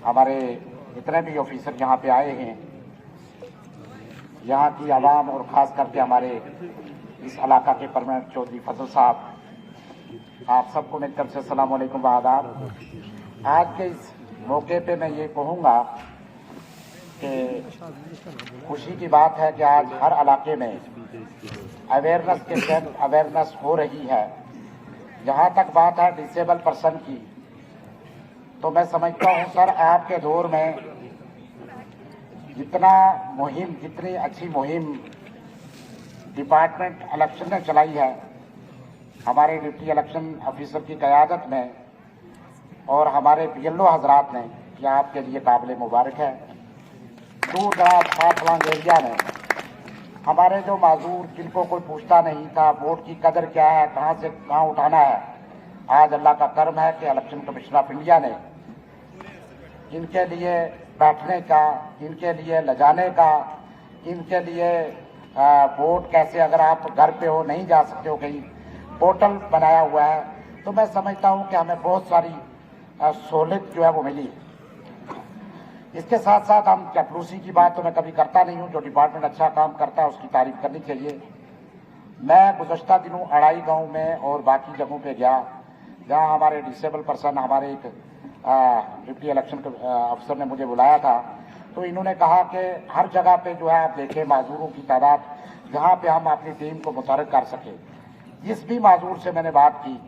हमारे जितने भी ऑफिसर यहाँ पे आए हैं, यहाँ की आवाम और ख़ास करके हमारे इस इलाका के परमानेंट चौधरी फजल साहब, आप सबको मेरी तरफ से अस्सलाम वालेकुम व आदाब। आज के इस मौके पे मैं ये कहूँगा कि खुशी की बात है कि आज हर इलाके में अवेयरनेस के कैंप अवेयरनेस हो रही है। जहाँ तक बात है डिसेबल पर्सन की, तो मैं समझता हूँ सर आपके दौर में जितनी अच्छी मुहिम डिपार्टमेंट इलेक्शन ने चलाई है हमारे डिप्टी इलेक्शन ऑफिसर की क़यादत में और हमारे PLO हजरात ने, यह आपके लिए काबिल मुबारक है। दूर दराज फाफलांग एरिया में हमारे जो माजूर जिनको कोई पूछता नहीं था वोट की कदर क्या है, कहाँ से कहाँ उठाना है, आज अल्लाह का करम है कि इलेक्शन कमिश्नर ऑफ इंडिया ने इनके लिए बैठने का, इनके लिए लजाने का, इनके लिए वोट कैसे, अगर आप घर पे हो नहीं जा सकते हो कहीं, पोर्टल बनाया हुआ है। तो मैं समझता हूँ कि हमें बहुत सारी सहूलियत जो है वो मिली। इसके साथ साथ हम चापलूसी की बात तो मैं कभी करता नहीं हूँ, जो डिपार्टमेंट अच्छा काम करता है उसकी तारीफ करनी चाहिए। मैं गुज़श्ता दिनों अड़ाई गांव में और बाकी जगहों पे गया जहाँ हमारे डिसेबल पर्सन, हमारे एक डिप्टी इलेक्शन अफसर ने मुझे बुलाया था, तो इन्होंने कहा कि हर जगह पे जो है आप देखें माजूरों की तादाद जहाँ पे हम अपनी टीम को मुतहर्रिक कर सके। जिस भी माजूर से मैंने बात की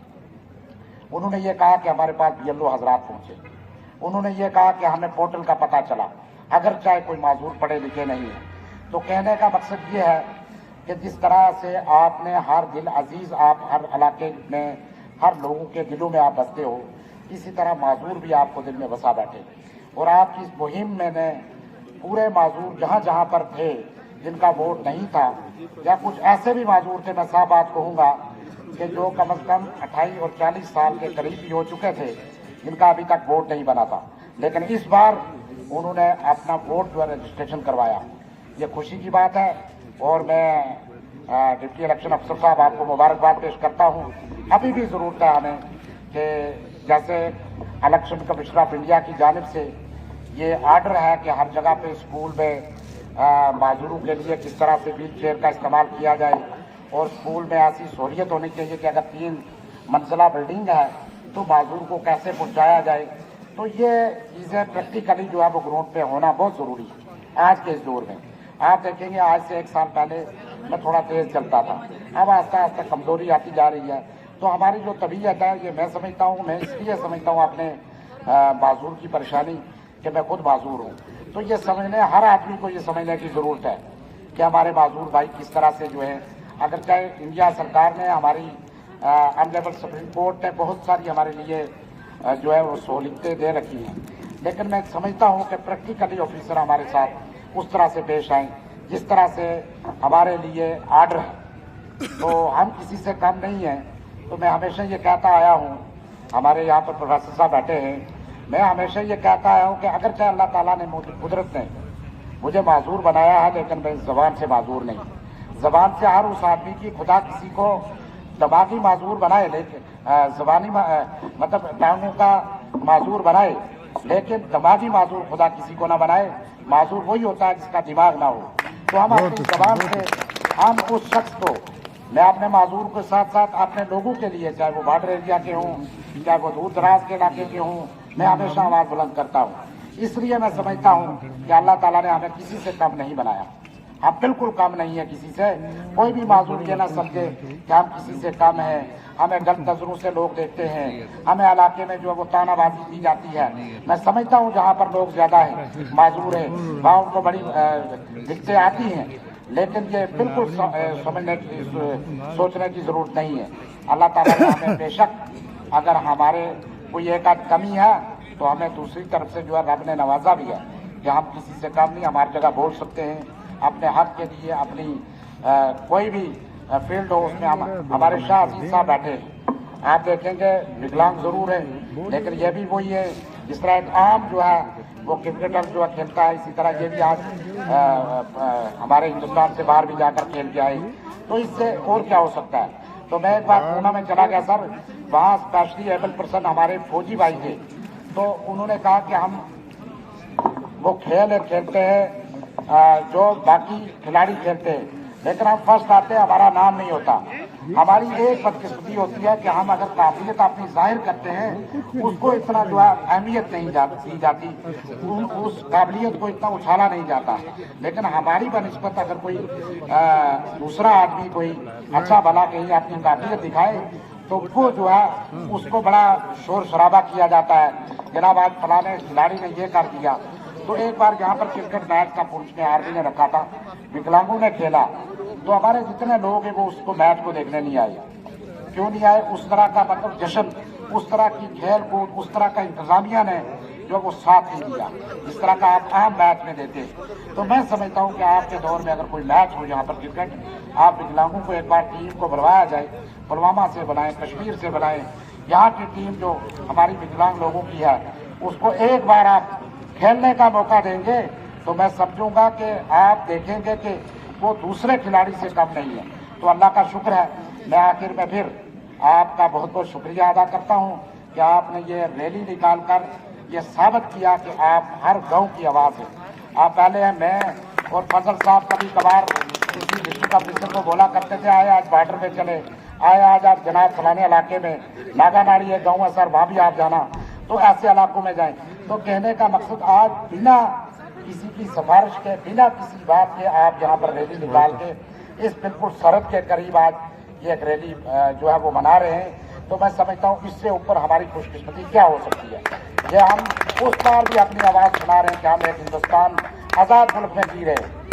उन्होंने ये कहा कि हमारे पास PLO हजरात पहुँचे, उन्होंने ये कहा कि हमें पोर्टल का पता चला, अगर चाहे कोई माजूर पढ़े लिखे नहीं है। तो कहने का मकसद ये है कि जिस तरह से आपने हर दिल अजीज, आप हर इलाके में हर लोगों के दिलों में आप बसते हो, इसी तरह माजूर भी आपको दिल में बसा बैठे। और आपकी इस मुहिम में ने पूरे माजूर जहाँ जहाँ पर थे जिनका वोट नहीं था, या कुछ ऐसे भी माजूर थे, मैं साफ बात कहूँगा कि जो कम अज़ कम 28 और 40 साल के करीब भी हो चुके थे, जिनका अभी तक वोट नहीं बना था, लेकिन इस बार उन्होंने अपना वोट जो है रजिस्ट्रेशन करवाया। ये खुशी की बात है और मैं डिप्टी इलेक्शन अफसर साहब आपको मुबारकबाद पेश करता हूँ। अभी भी ज़रूरत है हमें कि जैसे इलेक्शन कमिश्नर ऑफ इंडिया की जानिब से ये आर्डर है कि हर जगह पे स्कूल में माजूरों के लिए किस तरह से व्हील चेयर का इस्तेमाल किया जाए, और स्कूल में ऐसी सहूलियत होनी चाहिए कि अगर 3 मंजिला बिल्डिंग है तो माजूर को कैसे पहुँचाया जाए। तो ये चीज़ें प्रैक्टिकली जो है वो ग्राउंड पे होना बहुत ज़रूरी है आज के इस दौर में। आप देखेंगे आज से 1 साल पहले मैं थोड़ा तेज़ चलता था, अब आस्ता आस्ता कमज़ोरी आती जा रही है। तो हमारी जो तबीयत है, ये मैं समझता हूँ, मैं इसलिए समझता हूँ अपने माजूर की परेशानी कि मैं खुद माजूर हूँ। तो ये समझने, हर आदमी को ये समझने की ज़रूरत है कि हमारे माजूर भाई किस तरह से जो है, अगर चाहे इंडिया सरकार ने, हमारी ऑनरेबल सुप्रीम कोर्ट ने बहुत सारी हमारे लिए जो है वो सहूलियतें दे रखी हैं, लेकिन मैं समझता हूँ कि प्रैक्टिकली ऑफिसर हमारे साथ उस तरह से पेश आए जिस तरह से हमारे लिए आर्डर है। तो हम किसी से कम नहीं हैं। तो मैं हमेशा ये कहता आया हूँ, हमारे यहाँ पर प्रोफेसर साहब बैठे हैं, मैं हमेशा ये कहता आया हूँ कि अगर चाहे अल्लाह ताला ने, कुदरत ने मुझे माजूर बनाया है, लेकिन मैं ज़बान से माजूर नहीं। ज़बान से हर उस आदमी की, खुदा किसी को दिमागी माजूर बनाए, लेकिन ज़बानी मतलब टांगों का माजूर बनाए, लेकिन दिमागी माजूर खुदा किसी को ना बनाए। माजूर वही होता है जिसका दिमाग ना हो। तो हम अपनी ज़बान से हम उस शख्स को, मैं अपने माजूर के साथ साथ अपने लोगों के लिए, चाहे वो बॉर्डर एरिया के हों, चाहे वो दूर दराज के इलाके के हों, मैं हमेशा आवाज़ बुलंद करता हूँ। इसलिए मैं समझता हूँ कि अल्लाह ताला ने हमें किसी से कम नहीं बनाया। हम बिल्कुल कम नहीं है किसी से। कोई भी माजूर ये ना समझे कि हम किसी से कम हैं, हमें गलत नजरों से लोग देखते हैं, हमें इलाके में जो है वो तानाबाजी की जाती है। मैं समझता हूँ जहाँ पर लोग ज़्यादा हैं, माजूर हैं, वहाँ उनको बड़ी दिक्कतें आती हैं, लेकिन ये बिल्कुल समझने की, सोचने की ज़रूरत नहीं है। अल्लाह ताला ने हमें बेशक, अगर हमारे कोई एक आध कमी है तो हमें दूसरी तरफ से जो है रब ने नवाजा भी है कि हम किसी से कम नहीं, हमारी जगह बोल सकते हैं अपने हक के लिए। अपनी कोई भी फील्ड हो उसमें हमारे शाह अजीज साहब बैठे हैं, आप देखेंगे विकलांग ज़रूर है, लेकिन ये भी वही है जिस तरह एक आम जो है वो क्रिकेटर जो है खेलता है, इसी तरह ये भी आज हमारे हिंदुस्तान से बाहर भी जाकर खेल के आए। तो इससे और क्या हो सकता है। तो मैं एक बार पूना में चला गया सर, वहाँ स्पेशली एबल पर्सन हमारे फौजी भाई थे, तो उन्होंने कहा कि हम वो खेल खेलते हैं जो बाकी खिलाड़ी खेलते हैं, लेकिन हम फर्स्ट आते हैं, हमारा नाम नहीं होता। हमारी एक बदकिस्मती होती है कि हम अगर काबिलियत अपनी जाहिर करते हैं, उसको इतना जो है अहमियत नहीं दी जाती, उस काबिलियत को इतना उछाला नहीं जाता। लेकिन हमारी बनिस्बत अगर कोई दूसरा आदमी कोई अच्छा भला कहीं अपनी काबिलियत दिखाए, तो वो जो है उसको बड़ा शोर शराबा किया जाता है, जनाब आज फलाने खिलाड़ी ने ये कर दिया। तो एक बार यहाँ पर क्रिकेट मैच का पुरुष ने आर्मी ने रखा था, विकलांगों ने खेला, तो हमारे जितने लोग हैं वो उसको मैच को देखने नहीं आए। क्यों नहीं आए? उस तरह का मतलब जश्न, उस तरह की खेल कूद, उस तरह का इंतजामिया ने जो वो साथ नहीं दिया जिस तरह का आप आम मैच में देते। तो मैं समझता हूँ कि आपके दौर में अगर कोई मैच हो यहाँ पर क्रिकेट, आप विकलांगों को एक बार टीम को बुलवाया जाए, पुलवामा से बनाए, कश्मीर से बनाए, यहाँ की टीम जो हमारी विकलांग लोगों की है उसको एक बार आप खेलने का मौका देंगे, तो मैं समझूंगा कि आप देखेंगे कि वो दूसरे खिलाड़ी से कम नहीं है। तो अल्लाह का शुक्र है। मैं आखिर में फिर आपका बहुत बहुत शुक्रिया अदा करता हूँ कि आपने ये रैली निकाल कर ये साबित किया कि आप हर गांव की आवाज़ है। आप पहले हैं, मैं और फजल साहब कभी कभार किसी डिस्ट्रिक्ट ऑफिसर को बोला करते थे, आए आज बॉर्डर पे चले, आए आज आप जनाब फलाने इलाके में नागानाड़ी है गाँव है सर, वहाँ भी आप जाना, तो ऐसे इलाकों में जाएं। तो कहने का मकसद आज बिना किसी की सिफारिश के, बिना किसी बात के आप यहाँ पर रैली निकाल के इस बिल्कुल सरहद के करीब आज ये एक रैली जो है वो मना रहे हैं। तो मैं समझता हूँ इससे ऊपर हमारी खुशकिस्मती क्या हो सकती है। ये हम उस बार भी अपनी आवाज़ सुना रहे हैं कि हम एक हिंदुस्तान आज़ाद मुल्क में जी रहे हैं।